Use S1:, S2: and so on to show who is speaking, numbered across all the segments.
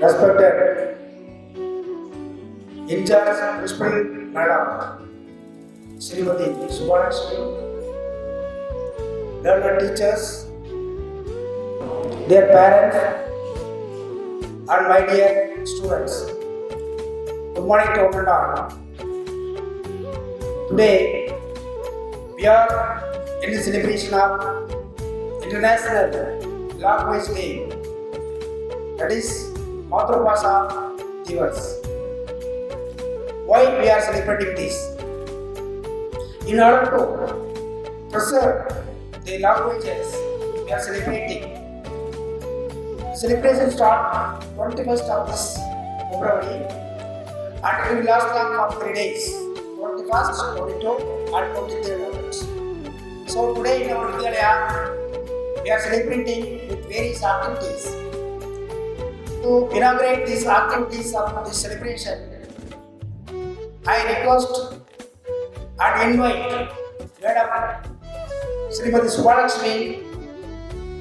S1: Respected in-charge Principal Madam Srimati Subbalakshmi, learned teachers, their parents, and my dear students. Good morning to all and all. Today, we are in the celebration of International Language Day, that is Mathrubhasha Divas. Why we are celebrating this? In order to preserve the languages we are celebrating. Celebration starts 21st of this February and it will last long for 3 days, 21st, 22 and 23rd August. So today in our Vidyalaya, we are celebrating with various activities. To inaugurate these activities of this celebration, I request and invite Madam Srimati Subbalakshmi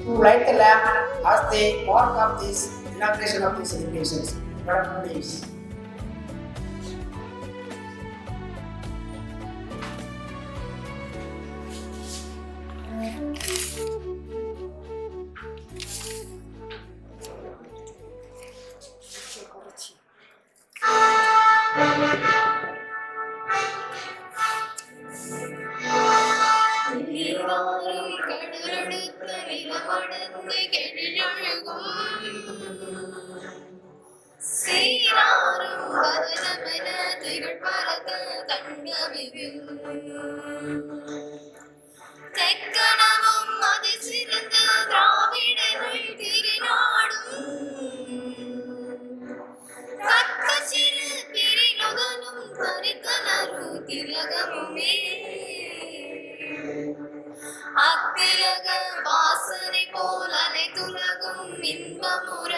S1: to light the lamp as the mark of this inauguration of these celebrations. Madam, please.
S2: அத்திலக வாசனை போல் அனைத்துலகும் இன்பமுற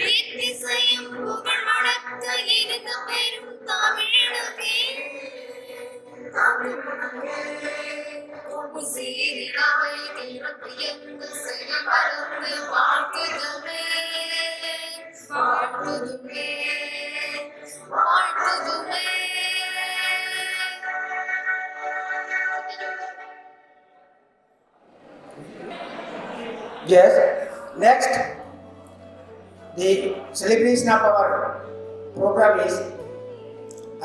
S2: எத்திசையும் புகழ் முழக்க இருந்த பெரும் தமிழகே சீரிலவை திறப்பு எந்த செயல் மறந்து வாழ்த்துதுமே வாழ்த்துதுமே வாழ்த்துதுமே.
S1: Yes, next, the celebration of our program is,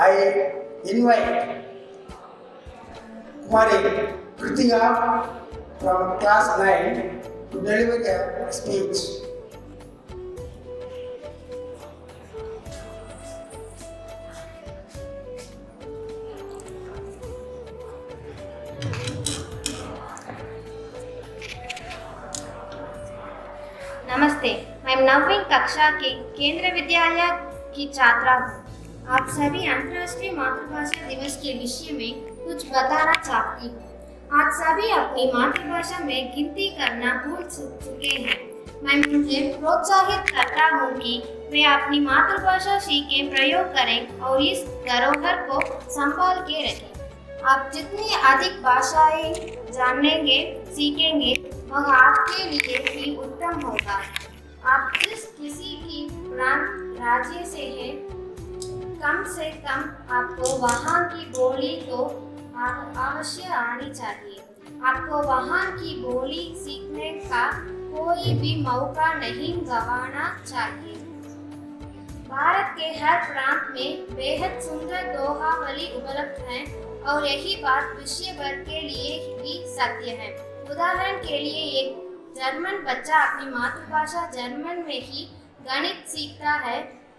S1: I invite Kumari Kritika from class 9 to deliver a speech.
S3: नमस्ते, मैं नवीं कक्षा के केंद्रीय विद्यालय की छात्रा हूँ। आप सभी अंतर्राष्ट्रीय मातृभाषा दिवस के विषय में कुछ बताना चाहती हूँ। आज सभी अपनी मातृभाषा में गिनती करना भूल चुके हैं। मैं मुझे प्रोत्साहित करता हूँ कि वे अपनी मातृभाषा सीखें, प्रयोग करें और इस धरोहर को संभाल के रखें। आप जितनी अधिक भाषाएं जानेंगे, सीखेंगे, वह आपके लिए ही उत्तम होगा। आप जिस किसी भी प्रांत राज्य से हैं, कम से कम आपको वहाँ की बोली तो अवश्य आनी चाहिए। आपको वहाँ की बोली सीखने का कोई भी मौका नहीं गंवाना चाहिए। भारत के हर प्रांत में बेहद सुंदर दोहावली उपलब्ध हैं और यही बात विश्व भर के लिए भी सत्य है। उदाहरण के लिए एक जर्मन बच्चा अपनी मातृभाषा जर्मन में ही गणित सीखता है,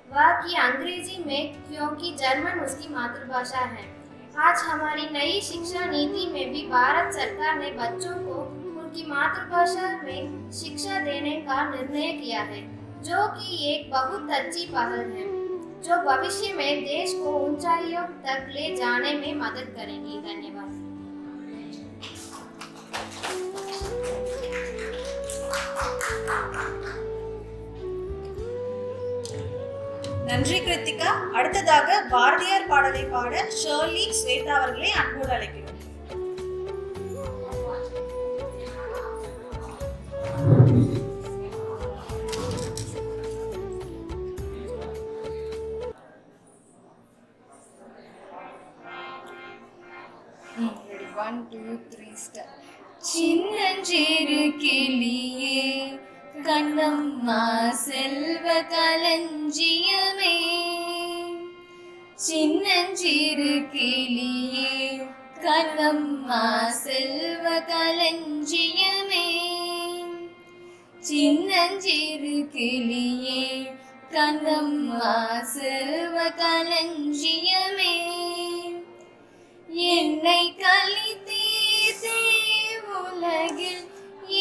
S3: वह की अंग्रेजी में, क्योंकि जर्मन उसकी मातृभाषा है। आज हमारी नई शिक्षा नीति में भी भारत सरकार ने बच्चों को उनकी मातृभाषा में शिक्षा देने का निर्णय किया है, जो कि एक बहुत अच्छी पहल है, जो भविष्य में देश को ऊंचाइयों तक ले जाने में मदद करेगी। धन्यवाद।
S4: நன்றி கிருத்திகா. அடுத்ததாக பாரதியார் பாடலை பாட ஷர்லி ஸ்வேதா அவர்களை அன்போடு அழைக்கிறோம்.
S5: சின்னஞ்சிறு கிளியே கண்ணம்மா செல்வ களஞ்சியமே சின்னஞ்சிறு கிளியே கண்ணம்மா செல்வ களஞ்சியமே சின்னஞ்சிறு கிளியே கண்ணம்மா செல்வ களஞ்சியமே என்னை கலித்தீர்த்தே உலகில்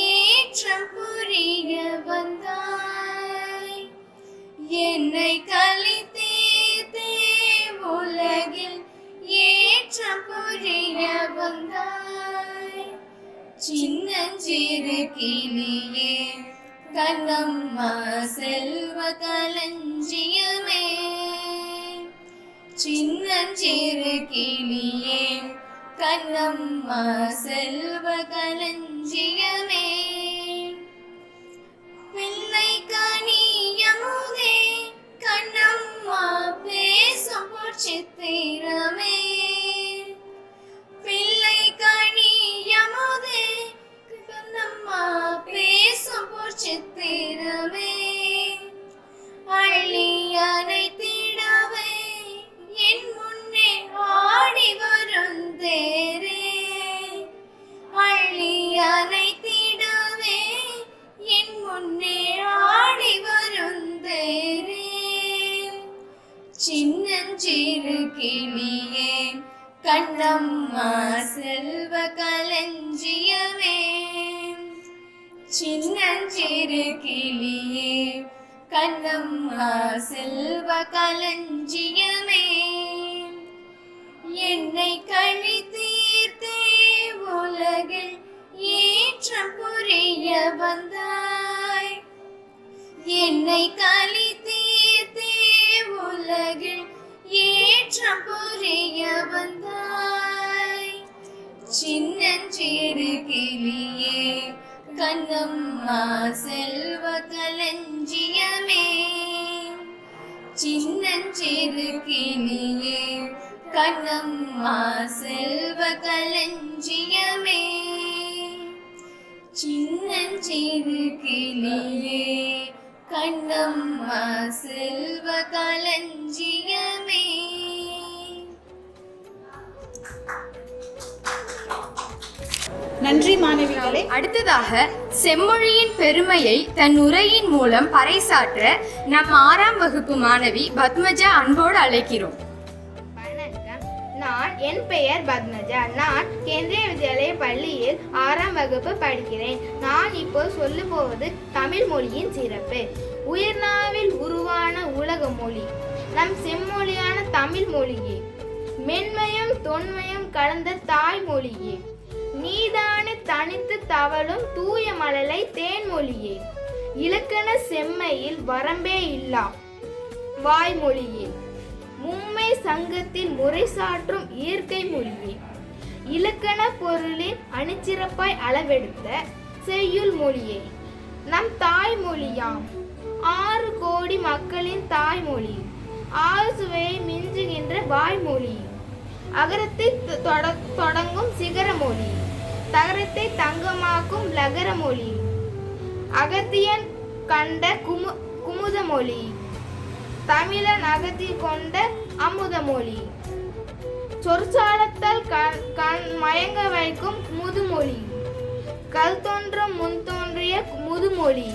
S5: ஏற்றம் புரிய வந்தாய் என்னை கலித்தீர்த்தே உலகில் ஏற்றம் புரிய வந்தாய் சின்னஞ்சிறு கிளியே கண்ணம்மா செல்வ களஞ்சியமே சின்னஞ்சிறு கிளியே கண்ணம்மா செல்வ களஞ்சியமே பிள்ளை கனியமுதே கண்ணம்மா பேசும் பொற்சித்திரமே பிள்ளை கனியமுதே கண்ணம்மா பேசும் பொற்சித்திரமே அள்ளி அணைத்திடவே என் முன்னே ஆடி வரும் தேரே அள்ளி அணைத்திடவே என் முன்னே ஆடி வரும் தேரே சின்னஞ்சிறு கிளியே கண்ணம்மா செல்வ களஞ்சியமே சின்னஞ்சிறு கிளியே கண்ணம்மா செல்வ களஞ்சியமே என்னை கழித்தீர்த்தே உலகில் ஏற்றம் புரிய வந்தாய் என்னை கழித்தீர்த்தே உலகில் ஏற்றம் புரிய வந்தாய் சின்னஞ்சிறு கிளியே கண்ணம்மா செல்வ களஞ்சியமே சின்னஞ்சிறு கிளியே கண்ணம்மா செல்வ களஞ்சியமே சின்னஞ்சிறு கிளியே கண்ணம்மா செல்வ களஞ்சியமே
S4: நன்றி மாணவிகளே.
S6: அடுத்ததாக செம்மொழியின் பெருமையை தன் உரையின் மூலம் பறைசாற்ற நம் 6ஆம் வகுப்பு மாணவி பத்மஜா அன்போடு அழைக்கிறோம்.
S3: வணக்கம், என் பெயர் பத்மஜா. நான் கேந்திரிய வித்யாலய பள்ளியில் 6ஆம் வகுப்பு படிக்கிறேன். நான் இப்போ சொல்ல போவது தமிழ் மொழியின் சிறப்பு. உயிர்நாவில் உருவான உலக மொழி நம் செம்மொழியான தமிழ் மொழியே. மென்மையும் தொன்மையும் கலந்த தாய்மொழியே. நீதானே தனித்து தவழும் தூய மழலை தேன்மொழியே. இலக்கண செம்மையில் வரம்பே இல்லா வாய்மொழியே. மும்மை சங்கத்தில் முறைசாற்றும் இயற்கை மொழியே. இலக்கண பொருளின் அணிச்சிறப்பாய் அளவெடுத்த செய்யுள் மொழியே. நம் தாய்மொழியாம் 6 கோடி மக்களின் தாய்மொழி. 6 சுவையை மிஞ்சுகின்ற வாய்மொழி. அகரத்தை தொடங்கும் சிகர மொழி. தகரத்தை தங்கமாக்கும் லகர மொழி. அகத்தியன் கண்ட குமுத மொழி. தமிழன் அகத்தி கொண்ட அமுத மொழி. சொற்சாலத்தால் மயங்க வைக்கும் முதுமொழி. கல் தோன்றும் முன் தோன்றிய முதுமொழி.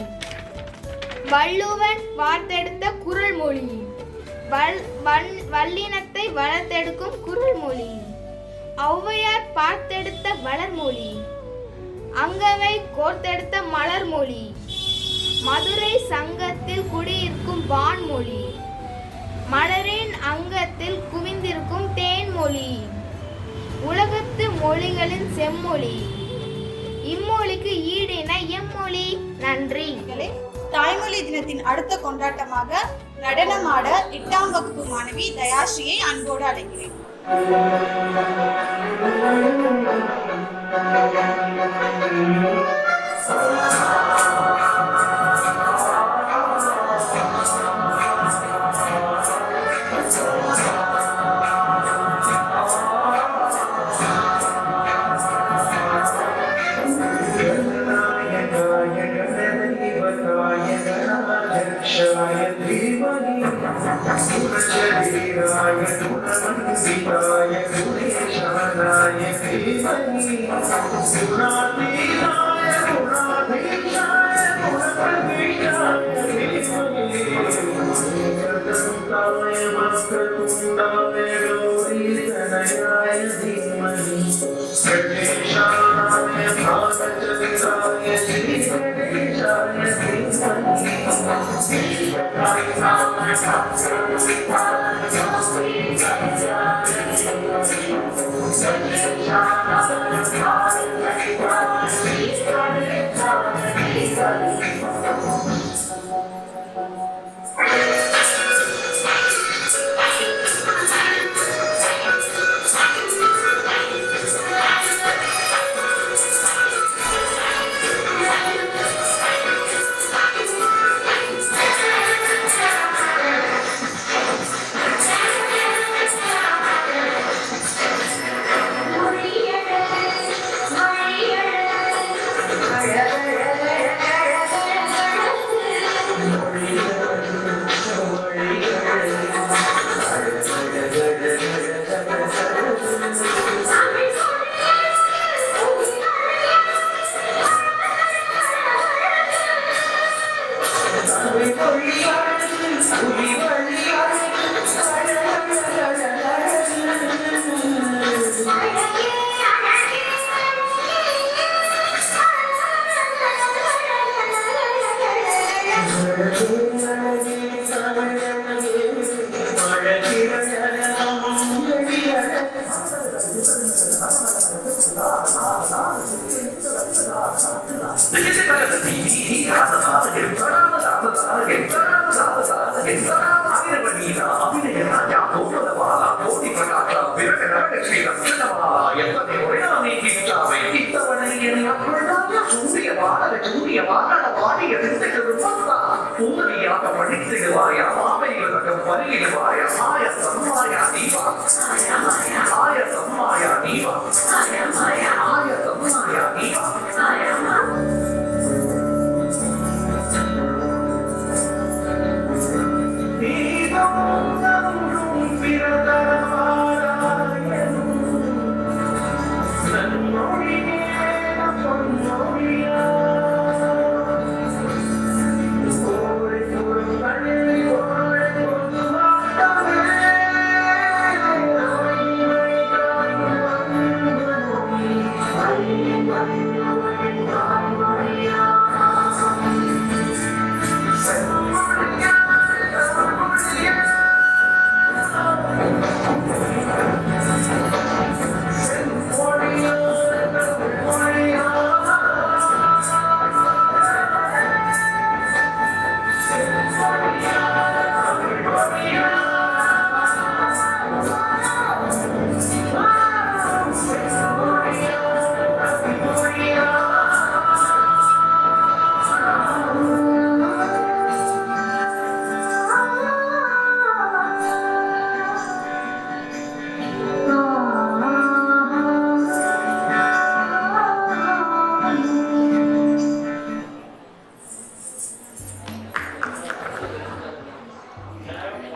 S3: வள்ளுவன் வார்த்தெடுத்த குறள் மொழி. வல்லினத்தை வளர்த்தெடுக்கும் குறள் மொழி. ஔவையார் பார்த்தெடுத்த வளர்மொழி. அங்கவை கோர்த்தெடுத்த மலர்மொழி. மதுரை சங்கத்தில் குடியிருக்கும் வான்மொழி. மலரின் அங்கத்தில் குவிந்திருக்கும் தேன்மொழி. உலகத்து மொழிகளின் செம்மொழி. இம்மொழிக்கு ஈடின எம்மொழி. நன்றி.
S4: தாய்மொழி தினத்தின் அடுத்த கொண்டாட்டமாக நடனமாட 8ஆம் வகுப்பு மாணவி தயாஸ்ரீயை அன்போடு அழைக்கிறேன்.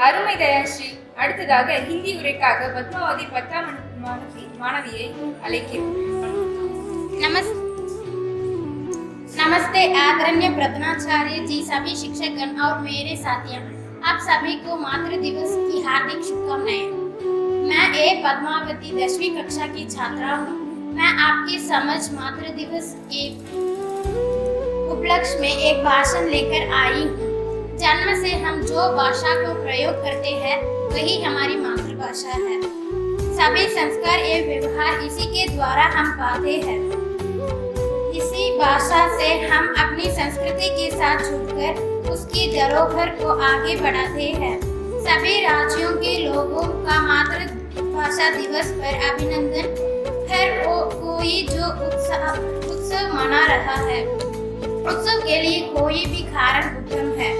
S6: அருமை தயாஸ்ரீ. அடுத்ததாக ஹிந்தி உரைக்காக பத்மாவதி 10ஆம் மாணவியை அழைக்கிறேன்.
S3: नमस्ते आदरणीय प्रधानाचार्य जी, सभी शिक्षकगण और मेरे साथियों, आप सभी को मातृ दिवस की हार्दिक शुभकामनाएं। मैं एक पद्मावती 10वीं कक्षा की छात्रा हूँ। मैं आपके समक्ष मातृ दिवस के उपलक्ष्य में एक भाषण लेकर आई हूँ। जन्म से हम जो भाषा को प्रयोग करते हैं वही हमारी मातृभाषा है। सभी संस्कार एवं व्यवहार इसी के द्वारा हम पाते हैं। इसी भाषा से हम अपनी संस्कृति के साथ जुड़कर उसकी धरोहर को आगे बढ़ाते हैं। सभी राज्यों के लोगों का मातृभाषा दिवस पर अभिनंदन। हर कोई जो उत्सव मना रहा है, उत्सव के लिए कोई भी कारण उत्तम है।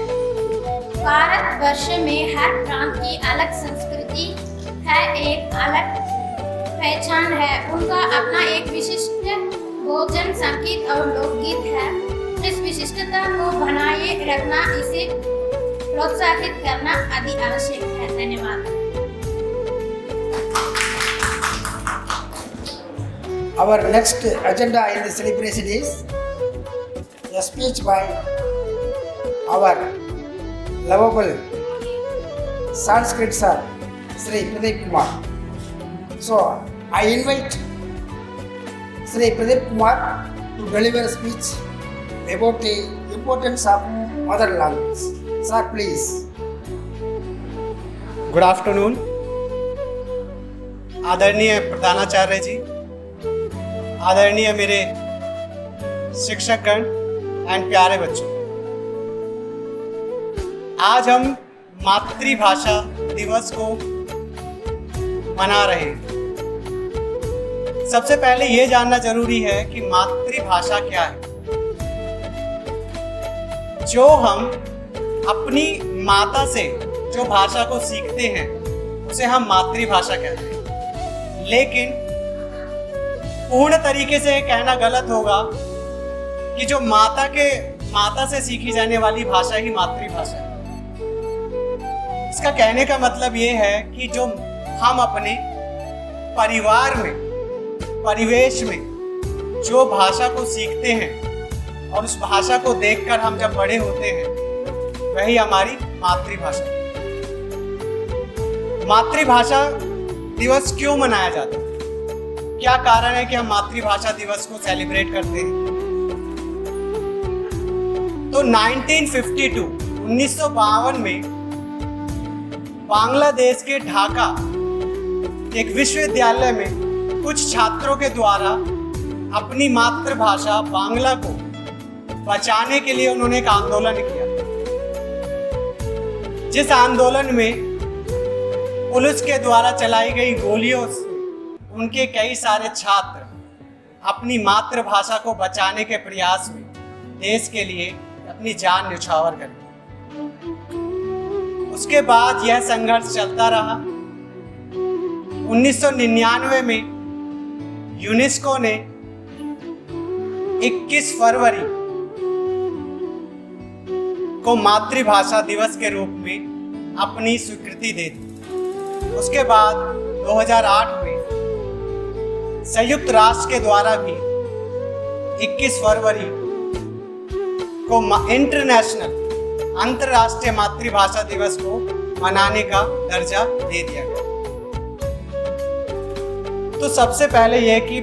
S3: भारत वर्ष में हर प्रांत की अलग संस्कृति है, एक अलग पहचान है। उनका अपना एक विशिष्ट भोजन, संगीत और लोकगीत है। इस विशिष्टता को बनाए रखना इसे प्रोत्साहित करना अति आवश्यक है। धन्यवाद।
S1: Our next agenda in the celebration is a speech by our lovable Sanskrit sir, Sri Pradeep Kumar. So, I invite Sri Pradeep Kumar to deliver a speech about the importance of mother language. Sir, please.
S7: Good afternoon आदरणीय प्रधानाचार्य जी, आदरणीय मेरे शिक्षकगण and प्यारे बच्चों, आज हम मातृभाषा दिवस को मना रहे हैं। सबसे पहले ये जानना जरूरी है कि मातृभाषा क्या है। जो हम अपनी माता से जो भाषा को सीखते हैं उसे हम मातृभाषा कहते हैं, लेकिन पूर्ण तरीके से कहना गलत होगा कि जो माता से सीखी जाने वाली भाषा ही मातृभाषा है। इसका कहने का मतलब ये है कि जो हम अपने परिवार में, परिवेश में जो भाषा को सीखते हैं और उस भाषा को देखकर हम जब बड़े होते हैं, वही हमारी मातृभाषा है। मातृभाषा दिवस क्यों मनाया जाता है? क्या कारण है कि हम मातृभाषा दिवस को सेलिब्रेट करते हैं? तो 1952 में बांग्लादेश के ढाका एक विश्वविद्यालय में कुछ छात्रों के द्वारा अपनी मातृभाषा बांग्ला को बचाने के लिए उन्होंने एक आंदोलन किया, जिस आंदोलन में पुलिस के द्वारा चलाई गई गोलियों से उनके कई सारे छात्र अपनी मातृभाषा को बचाने के प्रयास में देश के लिए अपनी जान न्यौछावर कर दी। उसके बाद यह संघर्ष चलता रहा। 1999 में यूनेस्को ने 21 फरवरी को मातृभाषा दिवस के रूप में अपनी स्वीकृति दे दी। उसके बाद 2008 में संयुक्त राष्ट्र के द्वारा भी 21 फरवरी को इंटरनेशनल अंतर्राष्ट्रीय मातृभाषा दिवस को मनाने का दर्जा दे दिया गया। तो सबसे पहले यह कि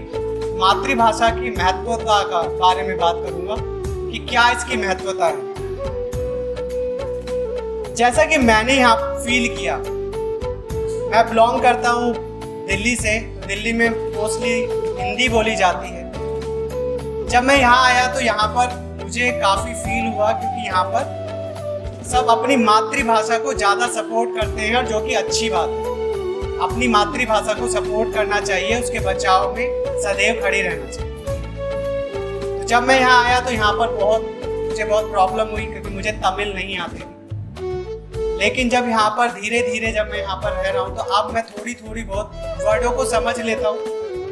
S7: मातृभाषा की महत्वता का बारे में बात करूंगा कि क्या इसकी महत्वता है। जैसा कि मैंने यहाँ फील किया, मैं बिलोंग करता हूँ दिल्ली से। दिल्ली में मोस्टली हिंदी बोली जाती है। जब मैं यहाँ आया तो यहाँ पर मुझे काफ़ी फील हुआ, क्योंकि यहाँ पर सब अपनी मातृभाषा को ज़्यादा सपोर्ट करते हैं, और जो कि अच्छी बात है। अपनी मातृभाषा को सपोर्ट करना चाहिए, उसके बचाव में सदैव खड़े रहना चाहिए। तो जब मैं यहाँ आया तो यहाँ पर मुझे बहुत प्रॉब्लम हुई, क्योंकि मुझे तमिल नहीं आती थी। लेकिन जब यहाँ पर धीरे धीरे जब मैं यहाँ पर रह रहा हूँ तो अब मैं थोड़ी बहुत वर्डों को समझ लेता हूँ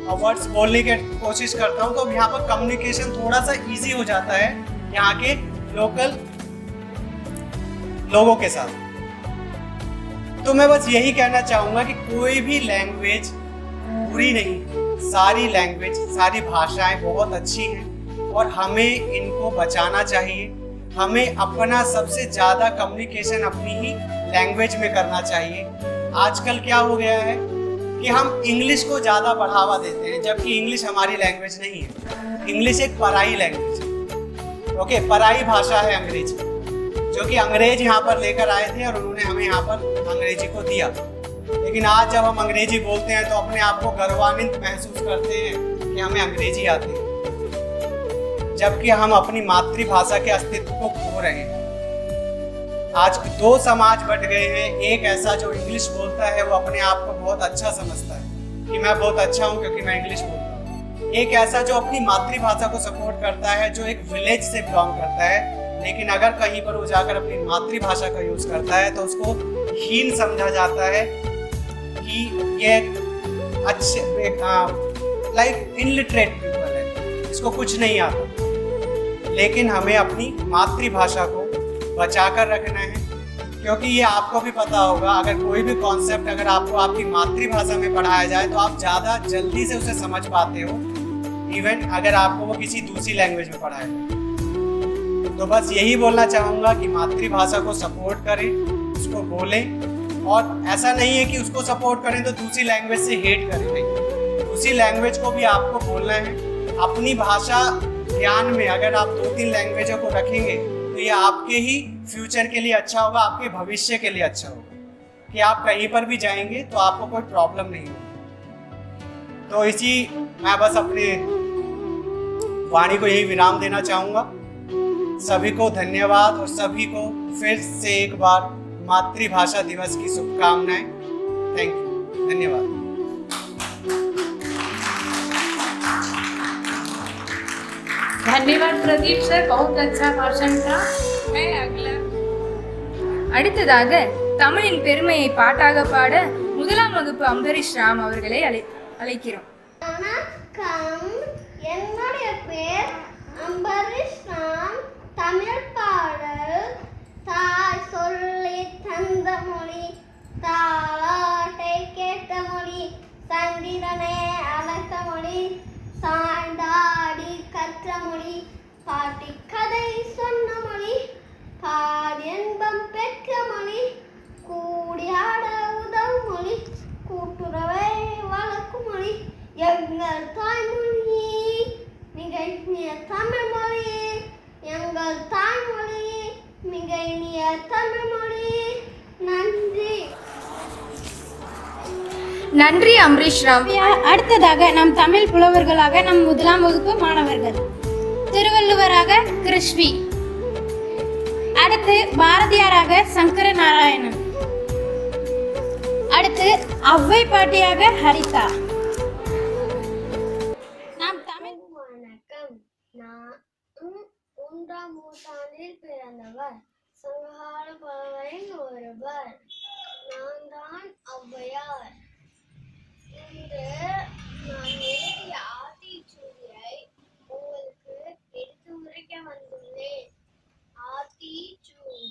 S7: और वर्ड्स बोलने की कोशिश करता हूँ। तो अब यहाँ पर कम्युनिकेशन थोड़ा सा इजी हो जाता है यहाँ के लोकल लोगों के साथ। तो मैं बस यही कहना चाहूँगा कि कोई भी लैंग्वेज बुरी नहीं, सारी लैंग्वेज, सारी भाषाएं बहुत अच्छी हैं और हमें इनको बचाना चाहिए। हमें अपना सबसे ज़्यादा कम्युनिकेशन अपनी ही लैंग्वेज में करना चाहिए। आजकल क्या हो गया है कि हम इंग्लिश को ज़्यादा बढ़ावा देते हैं, जबकि इंग्लिश हमारी लैंग्वेज नहीं है। इंग्लिश एक पराई लैंग्वेज है, ओके, पराई भाषा है अंग्रेजी, जो कि अंग्रेज यहाँ पर लेकर आए थे और उन्होंने हमें यहाँ पर अंग्रेजी को दिया। लेकिन आज जब हम अंग्रेजी बोलते हैं तो अपने आप को गर्वान्वित महसूस करते हैं कि हमें अंग्रेजी आती है, जबकि हम अपनी मातृभाषा के अस्तित्व को खो रहे हैं। आज दो समाज बट गए हैं। एक ऐसा जो इंग्लिश बोलता है, वो अपने आप को बहुत अच्छा समझता है कि मैं बहुत अच्छा हूँ क्योंकि मैं इंग्लिश बोलता हूँ। एक ऐसा जो अपनी मातृभाषा को सपोर्ट करता है, जो एक विलेज से बिलोंग करता है, लेकिन अगर कहीं पर वो जाकर अपनी मातृभाषा का यूज करता है तो उसको हीन समझा जाता है कि ये अच्छे लाइक इनलिटरेट पीपल है, इसको कुछ नहीं आता। लेकिन हमें अपनी मातृभाषा को बचाकर रखना है, क्योंकि ये आपको भी पता होगा, अगर कोई भी कॉन्सेप्ट अगर आपको आपकी मातृभाषा में पढ़ाया जाए तो आप ज़्यादा जल्दी से उसे समझ पाते हो, इवन अगर आपको वो किसी दूसरी लैंग्वेज में पढ़ाया जाए। तो बस यही बोलना चाहूँगा कि मातृभाषा को सपोर्ट करें, उसको बोलें, और ऐसा नहीं है कि उसको सपोर्ट करें तो दूसरी लैंग्वेज से हेट करें, नहीं, दूसरी लैंग्वेज को भी आपको बोलना है। अपनी भाषा ज्ञान में अगर आप 2-3 लैंग्वेजों को रखेंगे तो ये आपके ही फ्यूचर के लिए अच्छा होगा, आपके भविष्य के लिए अच्छा होगा, कि आप कहीं पर भी जाएंगे तो आपको कोई प्रॉब्लम नहीं होगी। तो इसी मैं बस अपने वाणी को यही विराम देना चाहूँगा। सभी को धन्यवाद और सभी को फिर से एक बार मातृभाषा दिवस की शुभकामनाएं। थैंक यू, धन्यवाद।
S8: धन्यवाद प्रदीप सर, बहुत अच्छा भाषण था। मैं अगला
S6: அடுத்ததாக தமிழின் பெருமையை பாட்டாக பாட முதலாம் வகுப்பு அம்பரீஷ் ராம் அவர்களை அழைக்கிறோம்.
S2: வணக்கம், என்னுடைய பேர் அம்பரீஷ் ராம். தமிழ் பாடல். தாய் சொல்லி தந்த மொழி, தாலாட்டை கேட்ட மொழி, சந்திரனே அழைத்த மொழி, சாய்ந்தாடி கற்ற மொழி, பாட்டி கதை சொன்ன மொழி, பாடியன்பம் பெற்ற மொழி, கூடியாட உதவும் மொழி, கூட்டுறவை வளர்க்கும் மொழி, எங்கள் தாய்மொழி மிக இனிய தமிழ் மொழி, எங்கள் தாய்மொழி மிக இனிய தமிழ் மொழி. நன்றி.
S6: நன்றி அம்பரீஷ் ராம்.
S3: அடுத்ததாக நம் தமிழ் புலவர்களாக நம் முதலாம் வகுப்பு மாணவர்கள். திருவள்ளுவராக கிருஷ்வி, அடுத்து பாரதியாராக சங்கர நாராயணன், அடுத்து அவ்வை பாட்டியாக ஹரிதா. நாம் தமிழ்.
S2: வணக்கம், நான் 1ஆம் நூற்றாண்டில் பிறந்தவர், சங்ககால புலவரின் ஒருவர். நான் தான் ஔவையார். இன்று நான் எழுதிய ஆத்திச்சூடியை உங்களுக்கு எடுத்து உரைக்க வந்துள்ளேன். ஆத்திச்சூடி.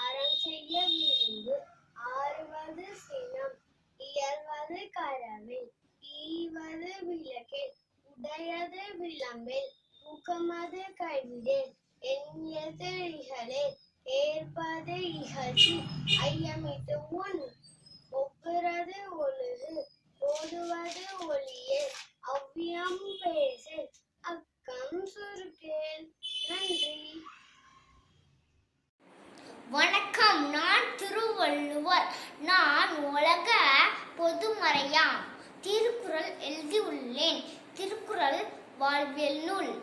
S2: அறம் செய்ய விரும்பு, ஆறுவது சினம், இயல்வது கரவில், ஈவது விளக்கில், உடையது விளம்பில், முகமது கைவிடேன், எண்ணியது இகழே, ஏற்பது இகழ்ச்சி, ஐயமிட்டு உன், ஒப்புறது ஒழுகு, ஓடுவது ஒளியே, அவ்வியம் பேசு, அக்கம் சுருக்கேன். நன்றி.
S9: வணக்கம், நான் திருவள்ளுவர். நான் உலக பொதுமறையாம் திருக்குறள் எழுதியுள்ளேன். திருக்குறள் வாழ்வியல் நூல்.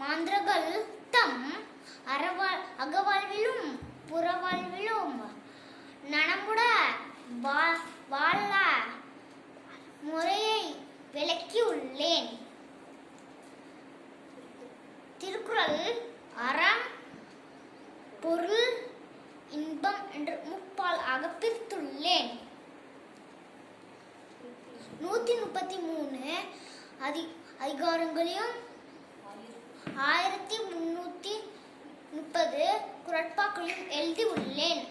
S9: மாந்தர்கள் தம் அகவாழ்விலும் புறவாழ்விலும் நனமுட வாழ முறையை விளக்கியுள்ளேன். திருக்குறள் அறம், பொருள், இன்பம் என்று முப்பால் பிரித்துள்ளேன். 133 அதிகாரங்களையும் 1330 குறட்பாக்களையும் எழுதி உள்ளேன்.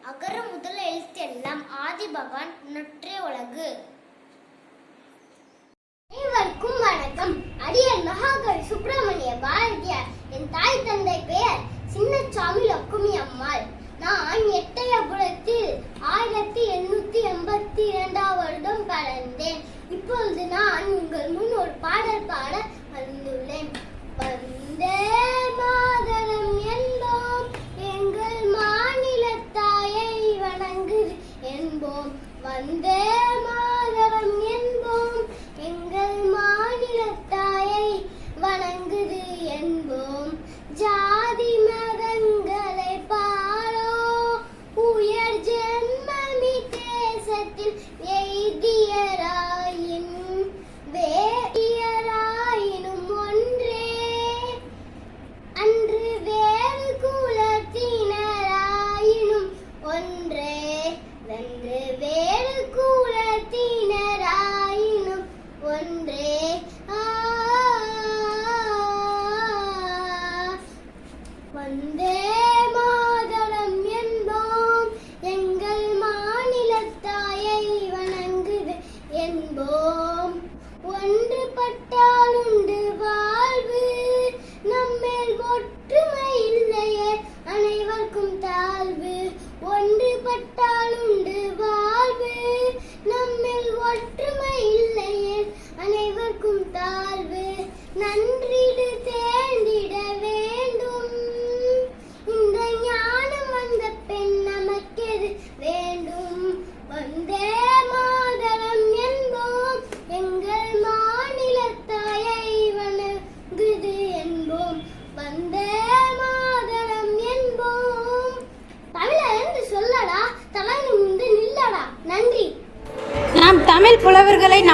S9: அகர முதல எழுத்தெல்லாம் ஆதி பகவான் நற்றே உலகு.
S2: அனைவருக்கும் வணக்கம். அடியன் மகாகவி சுப்பிரமணிய பாரதியார். என் தாய் தந்தை பெயர் சின்னசாமி லக்குமி அம்மாள். நான் எட்டயபுரத்தில் 1882 வருடம் பிறந்தேன். இப்பொழுது நான் உங்கள் முன் ஒரு பாடல் பாட வந்துள்ளேன். வந்தே மாதரம் என்போம், எங்கள் மாநில தாயை வணங்கு என்போம். வந்தே மாதரம் என்போம், எங்கள் மாநில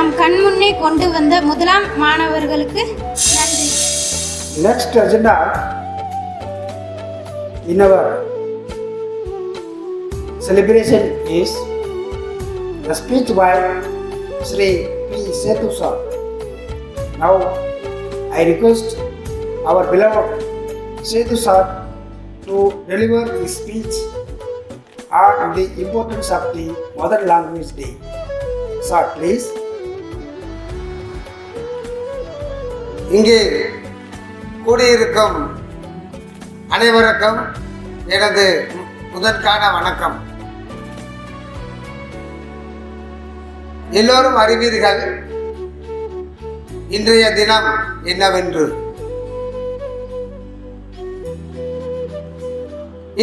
S4: நம் கண் முன்னே கொண்டு வந்த முதலாம் மாணவர்களுக்கு நன்றி.
S1: Next agenda in our celebration is the speech by Sri P. Sethu sir. Now I request our beloved Sethu sir to deliver the speech on the importance of the Mother Language Day. Sir, please.
S10: இங்கே கூடியிருக்கும் அனைவருக்கும் எனது முதற்கான வணக்கம். எல்லோரும் அறிவீர்கள் இன்றைய தினம் என்னவென்று.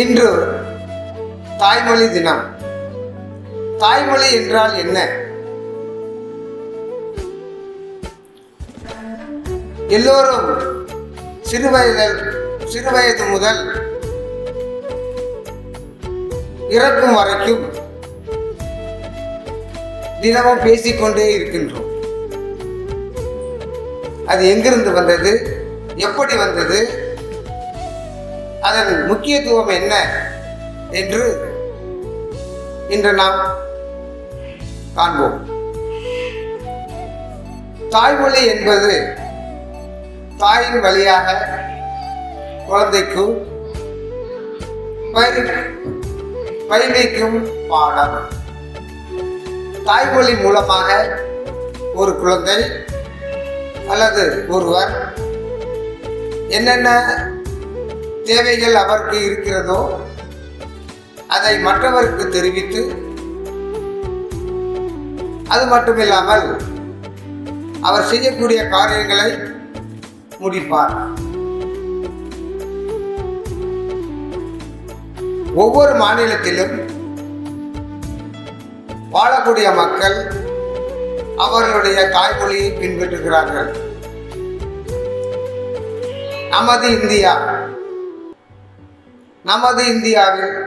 S10: இன்று தாய்மொழி தினம். தாய்மொழி என்றால் என்ன? எல்லோரும் சிறுவயது முதல் இறக்கும் வரைக்கும் தினமும் பேசிக்கொண்டே இருக்கின்றோம். அது எங்கிருந்து வந்தது, எப்படி வந்தது, அதன் முக்கியத்துவம் என்ன என்று இன்று நாம் காண்போம். தாய்மொழி என்பது தாயின் வழியாக குழந்தைக்கு பயிற்சிக்கும் பாடம். தாய்மொழி மூலமாக ஒரு குழந்தை அல்லது ஒருவர் என்னென்ன தேவைகள் அவருக்கு இருக்கிறதோ அதை மற்றவருக்கு தெரிவித்து, அது மட்டுமில்லாமல் அவர் செய்யக்கூடிய காரியங்களை முடிப்பார். ஒவ்வொரு மாநிலத்திலும் வாழக்கூடிய மக்கள் அவர்களுடைய தாய்மொழியை பின்பற்றுகிறார்கள். நமது இந்தியாவில்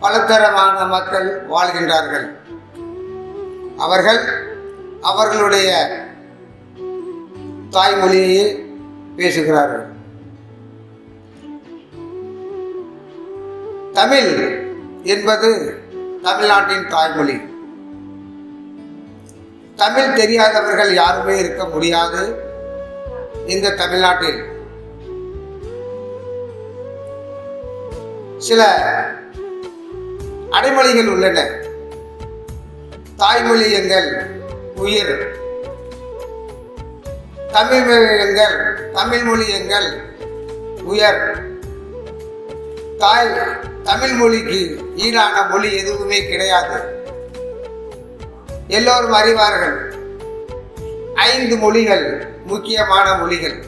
S10: பலதரமான மக்கள் வாழ்கின்றார்கள். அவர்களுடைய தாய்மொழியை பேசுகிறார்கள். தமிழ் என்பது தமிழ்நாட்டின் தாய்மொழி. தமிழ் தெரியாதவர்கள் யாருமே இருக்க முடியாது. இந்த தமிழ்நாட்டில் சில அடைமொழிகள் உள்ளன. தாய்மொழி எங்கள் உயிர், தமிழ் மொழி எங்கள் உயர். தமிழ் மொழிக்கு ஈடான மொழி எதுவுமே கிடையாது. எல்லோரும் அறிவார்கள். 5 மொழிகள் முக்கியமான மொழிகள்,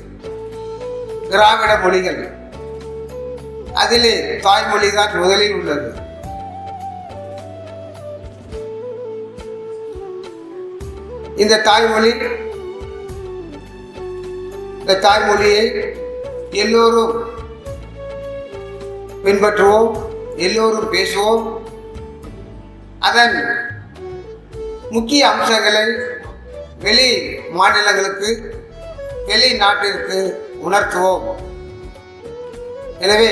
S10: திராவிட மொழிகள். அதிலே தாய்மொழி தான் முதலில் உள்ளது. இந்த தாய்மொழியை எல்லோரும் பின்பற்றுவோம், எல்லோரும் பேசுவோம். அதன் முக்கிய அம்சங்களை வெளி மாநிலங்களுக்கு, வெளி நாட்டிற்கு உணர்த்துவோம். எனவே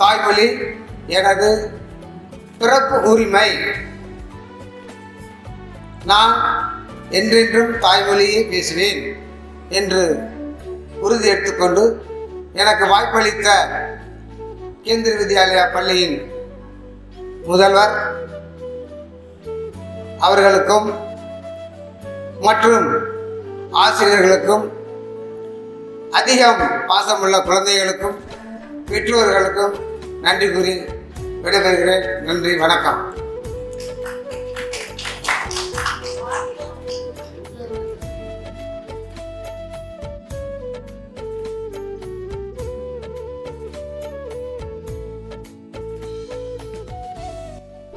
S10: தாய்மொழி எனது பிறப்பு உரிமை. நான் என்றென்றும் தாய்மொழியை பேசுவேன் என்று உறுதி எடுத்துக்கொண்டு எனக்கு வாய்ப்பளித்த கேந்திர வித்யாலயா பள்ளியின் முதல்வர் அவர்களுக்கும் மற்றும் ஆசிரியர்களுக்கும், அதிகம் பாசமுள்ள குழந்தைகளுக்கும், பெற்றோர்களுக்கும் நன்றி கூறி விடைபெறுகிறேன். நன்றி, வணக்கம்.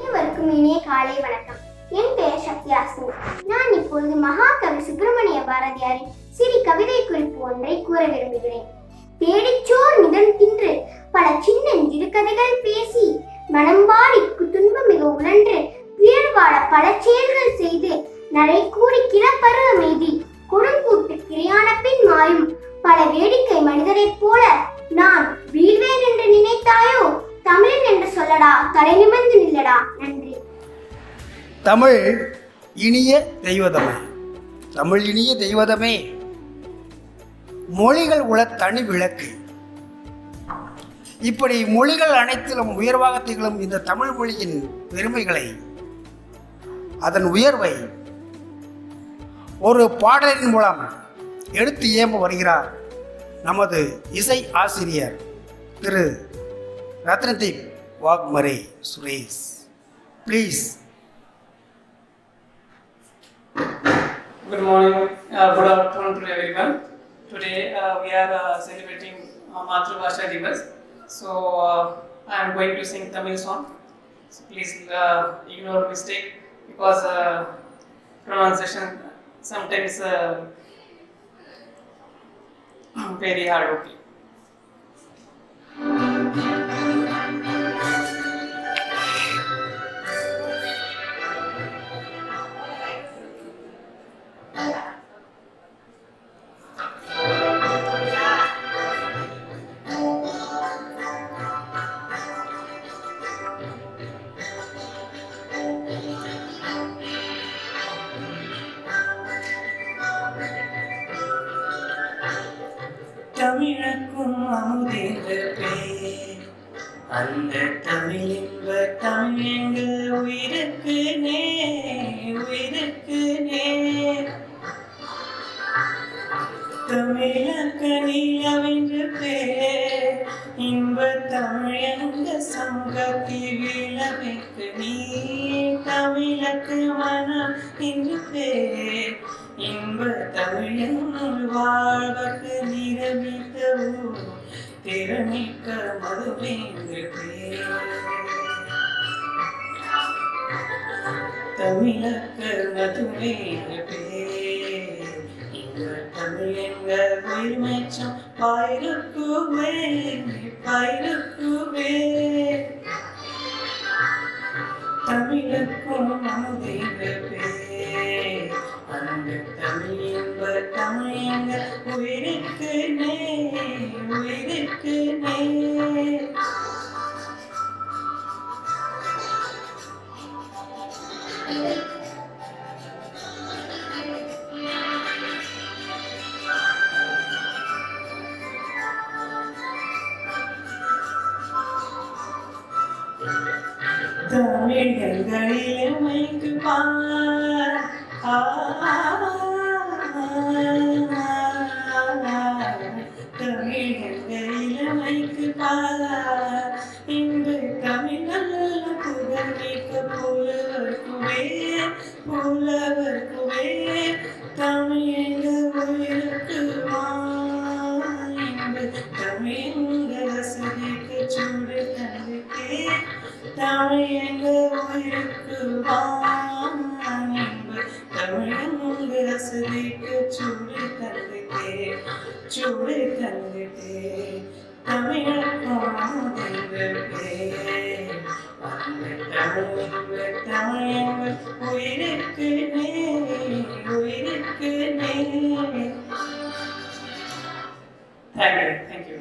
S9: அனைவருக்கும் இனிய காலை வணக்கம். என் பெயர் சத்யாஸ்மி. நான் இப்பொழுது மகாகவி சுப்பிரமணிய பாரதியாரின் சிறு கவிதை குறிப்பு ஒன்றை கூற விரும்புகிறேன். தேடிச்சோர் மிதன் தின்று பல சின்னஞ்சிறு கதைகள் பேசி மனம்பாடி துன்பம் மிக உழன்று உயர் வாழ பல செயல்கள் செய்து நடை கூடி கிளப்பரு அமைதி கொடுங்கூட்டு கிரியான பின் மாயும் பல வேடிக்கை மனிதரைப் போல நான் வீழ்வேன் என்று நினைத்தாயோ தமிழன் என்று சொல்லடா தலை நிமிர்ந்து நில்லடா. நன்றி.
S10: தமிழ் இனிய தெய்வதமே, தமிழ் இனிய தெய்வதமே, மொழிகள் உள்ள தனி விளக்கு. இப்படி மொழிகள் அனைத்திலும் உயர்வாக திகழும் இந்த தமிழ் மொழியின் பெருமைகளை, அதன் உயர்வை ஒரு பாடலின் மூலம் எடுத்து ஏம்ப வருகிறார் நமது இசை ஆசிரியர் திரு Ratnadeep Waghmare Suresh. Please.
S11: Good morning, good afternoon to everyone. Today we are celebrating Matrubhasha Divas. So I am going to sing Tamil song. So please ignore mistake because pronunciation sometimes very hard. Okay. தமிழுக்கும் அமுதென்ற பேர், அந்த தமிழின்ப தமிழ் எங்கள் உயிருக்கு நேர், உயிருக்கு நேர். தமிழக்க நிலவென்று பேர், இன்ப தமிழ் எங்க சங்கத்தில் விளவிக்கு நீ. தமிழக்கு மனம் என்று பேர், இன்ப தமிழ் என்று வாழ்வக்கு நிரமிக்கவோ திறமிக்க மதுவேந்து பேர். தமிழக்க மதுவேந்து பேர், இன்ப தமிழ் எங்கள் உயிர்மெச்சம் பயிருக்குவே, பயிருக்குவே. தமிழுக்கும் அமுதென்ற பேர், அந்த தமிழ் என்ப தமிழ் எங்கள் உயிருக்கு நேர், உயிருக்கு நேர். தமிழ் எங்களில் மைக்கு பார், தமிழ் எங்களில் மைக்கு பார், இன்று தமிழ் நல்ல புகழ் மிக்க புலவர்க்குவே, புலவர்க்குவே. தமிழ் எங்கள் உயிருக்கு வான், இன்று தமிழ் எங்கள் வசதிக்கு சூடு தந்துக்கே. தமிழ் எங்கள் உயிருக்கு வான், இன்று தமிழ் எங்கள் வசதிக்கு சூடு தந்துக்கே, சூடு தந்துக்கே. தமிழுக்கும் அமுதென்ற பேர், அந்த தமிழ் எங்கள் உயிருக்கு நேர், உயிருக்கு நேர். Thank you.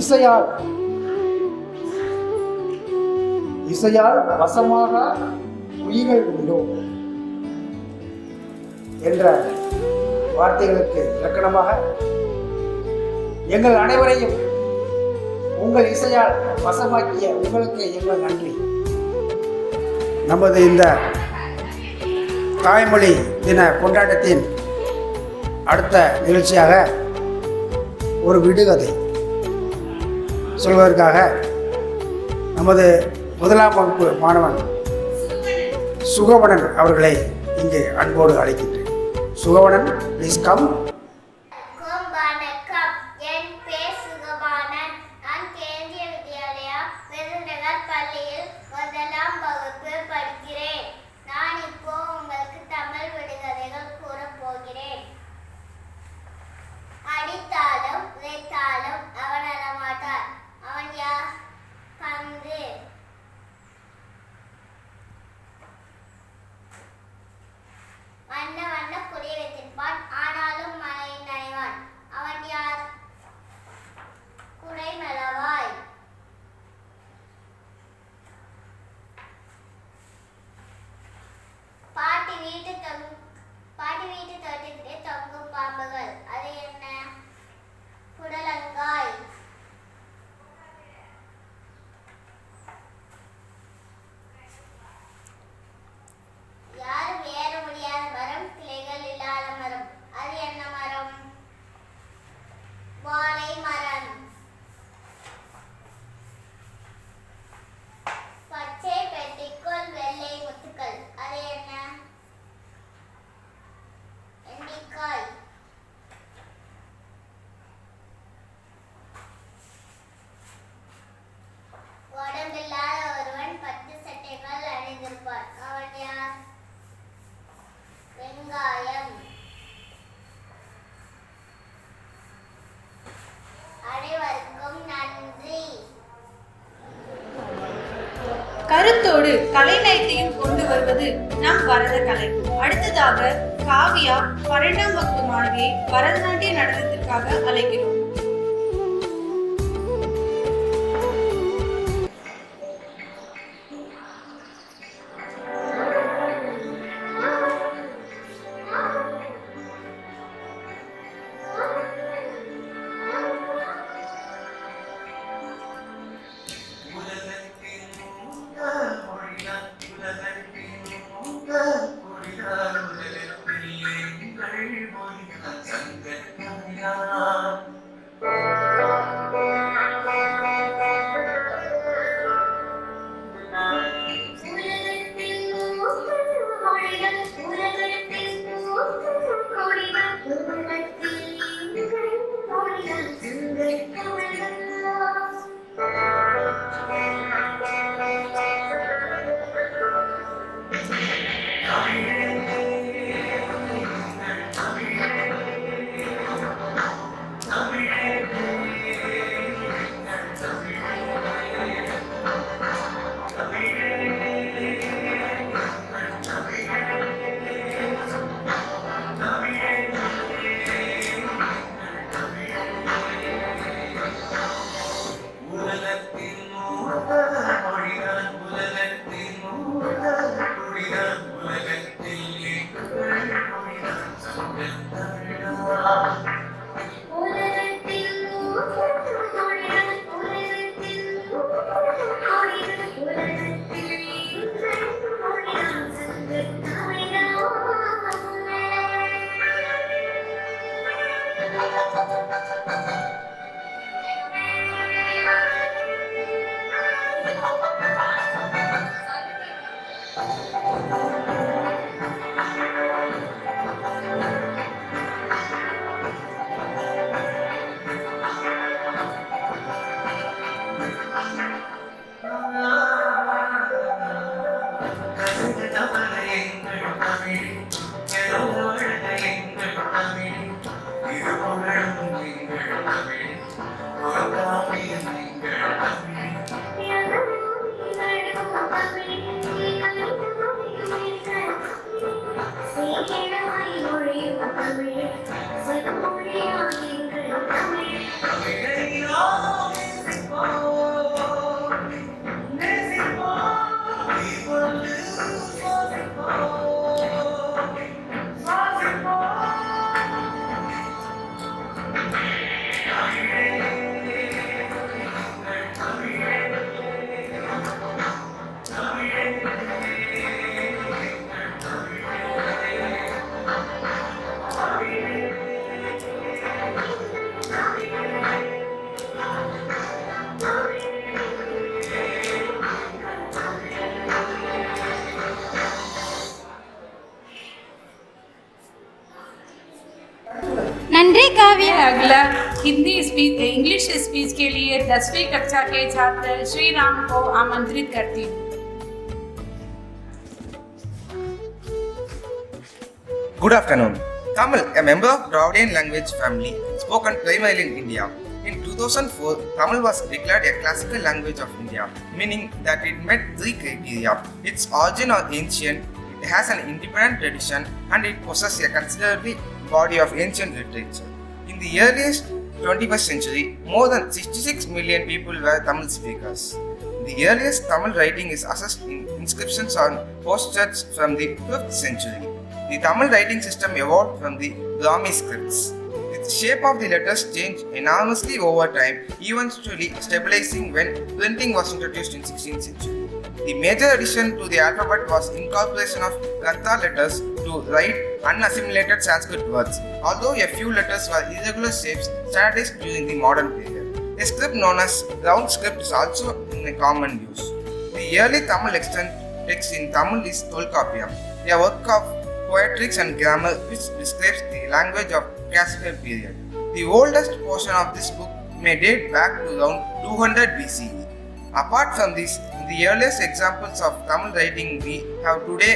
S10: இசையால் இசையால் வசமாக உயிர்கள் உண்டோ என்ற வார்த்தைகளுக்கு இலக்கணமாக எங்கள் அனைவரையும் உங்கள் இசையால் வசமாக்கிய உங்களுக்கு எங்கள் நன்றி. நமது இந்த தாய்மொழி தின கொண்டாட்டத்தின் அடுத்த நிகழ்ச்சியாக ஒரு விடுகதை சொல்வதற்காக நமது முதலாம் வகுப்பு மாணவன் சுகவணன் அவர்களை இங்கே அன்போடு அழைக்கின்றேன். சுகவணன், ப்ளீஸ் கம்.
S9: வணக்கம், என் பேர் சுகவாணன். நான் கேந்திரிய வித்யாலயா விருதுநகர் பள்ளியில் முதலாம் வகுப்பு படிக்கிறேன். நான் இப்போ உங்களுக்கு தமிழ் விடுகதைகள் கூறப்போகிறேன்.
S4: வசனத்தோடு கலைநயத்தையும் கொண்டு வருவது நம் பரத கலை. அடுத்ததாக காவியா 12ஆம் வகுப்பு மாணவியை பரதநாட்டிய நடனத்திற்காக அழைக்கிறோம்.
S6: नंदे काव्य।
S8: अगला हिंदी स्पीच इंग्लिश स्पीच के लिए 10वीं कक्षा के छात्र श्री राम को आमंत्रित करती हूँ।
S12: Good afternoon. Tamil, a member of Dravidian language family, spoken primarily in India. In 2004, Tamil was declared a classical language of India, meaning that it met 3 criteria. Its origin are ancient, it has an independent tradition, and it possesses a considerable body of ancient literature. In the earliest 21st century, more than 66 million people were Tamil speakers. The earliest Tamil writing is assessed in inscriptions on potsherds from the 5th century. The Tamil writing system evolved from the Brahmi scripts. The shape of the letters changed enormously over time, eventually stabilizing when printing was introduced in 16th century. The major addition to the alphabet was incorporation of Gantha letters to write unassimilated Sanskrit words, although a few letters were irregular shapes standardized during the modern period. A script known as round script is also in common use. The early Tamil extant text in Tamil is Tolkappiyam, a work of poetics and grammar which describes the language of classical period. The oldest portion of this book may date back to around 200 BCE. Apart from this, the earliest examples of Tamil writing we have today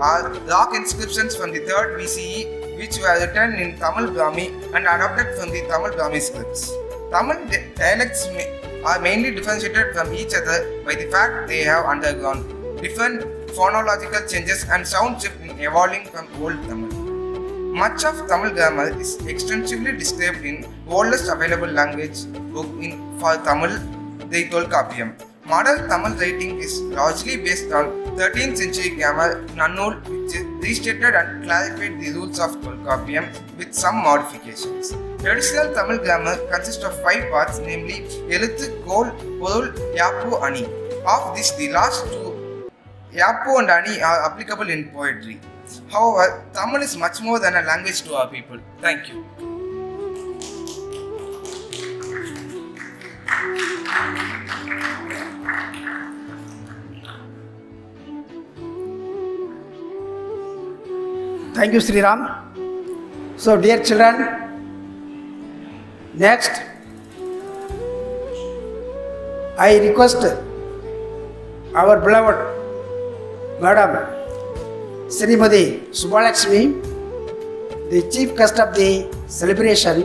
S12: are rock inscriptions from the 3rd BCE which were written in Tamil Brahmi and adopted from the Tamil Brahmi scripts. Tamil dialects are mainly differentiated from each other by the fact they have undergone different phonological changes and sound shift in evolving from Old Tamil. Much of Tamil grammar is extensively described in oldest available language book for Tamil, the Tolkappiyam. Modern Tamil writing is largely based on 13th century grammar Nannul, which restated and clarified the rules of Tolkappiyam with some modifications. Traditional Tamil grammar consists of 5 parts, namely Eluthu, Kol, Porul, Yappu, Ani. Of this, the last 2, Yappu and Ani, are applicable in poetry. However, Tamil is much more than a language to our people. Thank you.
S10: Thank you, Sri Ram. So, dear children, next, I request our beloved Madam Srimati Subbalakshmi, the chief guest of the celebration,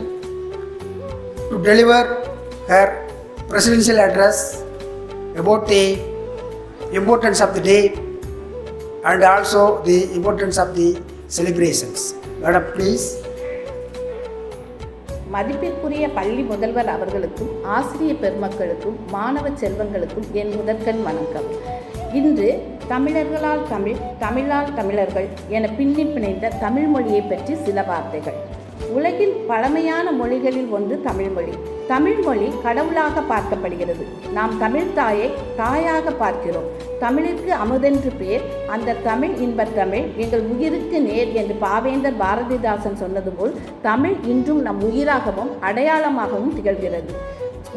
S10: to deliver her presidential address about the importance of the day and also the importance of the celebrations. Madam, please.
S13: மதிப்பிற்குரிய பள்ளி முதல்வர் அவர்களுக்கும் ஆசிரிய பெருமக்களுக்கும் மாணவ செல்வங்களுக்கும் என் முதற்கண் வணக்கம். இன்று தமிழர்களால் தமிழ், தமிழால் தமிழர்கள் என பின்னி பிணைந்த தமிழ் மொழியை பற்றி சில வார்த்தைகள். உலகில் பழமையான மொழிகளில் ஒன்று தமிழ்மொழி. தமிழ்மொழி கடவுளாக பார்க்கப்படுகிறது. நாம் தமிழ் தாயை தாயாக பார்க்கிறோம். தமிழுக்கு அமுதென்று பேர், அந்த தமிழ் இன்பத் தமிழ் எங்கள் உயிருக்கு நேர் என்று பாவேந்தர் பாரதிதாசன் சொன்னது போல் தமிழ் இன்றும் நம் உயிராகவும் அடையாளமாகவும் திகழ்கிறது.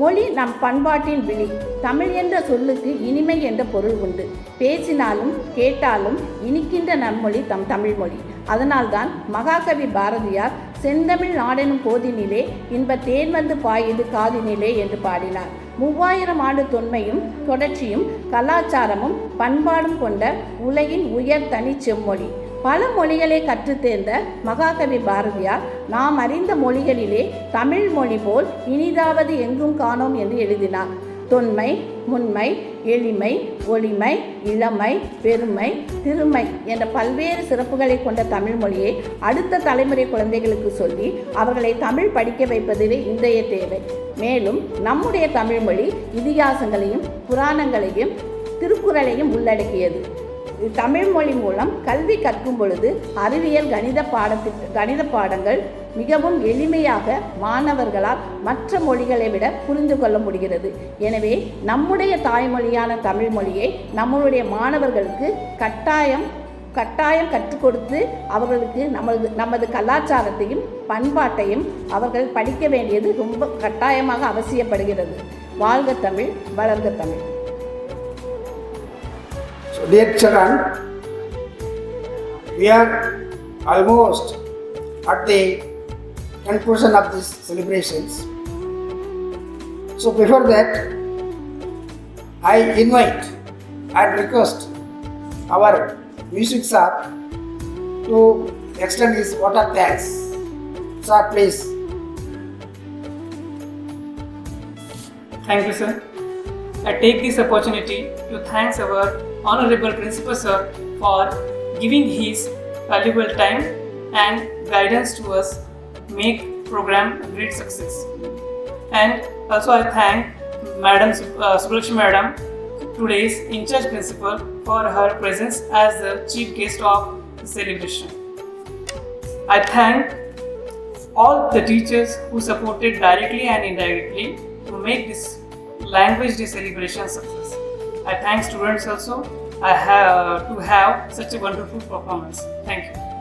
S13: மொழி நம் பண்பாட்டின் விழி. தமிழ் என்ற சொல்லுக்கு இனிமை என்ற பொருள் உண்டு. பேசினாலும் கேட்டாலும் இனிக்கின்ற நன்மொழி தமிழ்மொழி. அதனால்தான் மகாகவி பாரதியார் செந்தமிழ் நாடெனும் போதினிலே இன்ப தேன் வந்து பாயுது காதினிலே என்று பாடினார். 3000 ஆண்டு தொன்மையும் தொடர்ச்சியும் கலாச்சாரமும் பண்பாடும் கொண்ட உலகின் உயர் தனி செம்மொழி. பல மொழிகளை கற்றுத் தேர்ந்த மகாகவி பாரதியார் நாம் அறிந்த மொழிகளிலே தமிழ் மொழி போல் இனிதாவது எங்கும் காணோம் என்று எழுதினார். தொன்மை, முன்மை, எளிமை, ஒளிமை, இளமை, பெருமை, திருமை என்ற பல்வேறு சிறப்புகளை கொண்ட தமிழ் மொழியை அடுத்த தலைமுறை குழந்தைகளுக்கு சொல்லி அவர்களை தமிழ் படிக்க வைப்பதுவே இன்றைய தேவை. மேலும் நம்முடைய தமிழ்மொழி இதிகாசங்களையும் புராணங்களையும் திருக்குறளையும் உள்ளடக்கியது. தமிழ் மொழி மூலம் கல்வி கற்கும் பொழுது அறிவியல் கணித பாடங்கள் மிகவும் எளிமையாக மாணவர்களால் மற்ற மொழிகளை விட புரிந்து கொள்ள முடிகிறது. எனவே நம்முடைய தாய்மொழியான தமிழ் மொழியை நம்மளுடைய மாணவர்களுக்கு கட்டாயம் கற்றுக் கொடுத்து அவர்களுக்கு நமது கலாச்சாரத்தையும் பண்பாட்டையும் அவர்கள் படிக்க வேண்டியது ரொம்ப கட்டாயமாக அவசியப்படுகிறது. வாழ்க தமிழ், வளர்க Tamil.
S10: So, dear children, we are almost at the conclusion of these celebrations. So, before that, I invite and request our music sir to extend his vote of thanks. Sir, please.
S11: Thank you, sir. I take this opportunity to thank our Honorable Principal Sir for giving his valuable time and guidance to us make program a great success. And also I thank Madam Subbalakshmi Madam, today's in-charge principal, for her presence as the chief guest of the celebration. I thank all the teachers who supported directly and indirectly to make this language day celebration success. I thank students also to have such a wonderful performance. Thank you.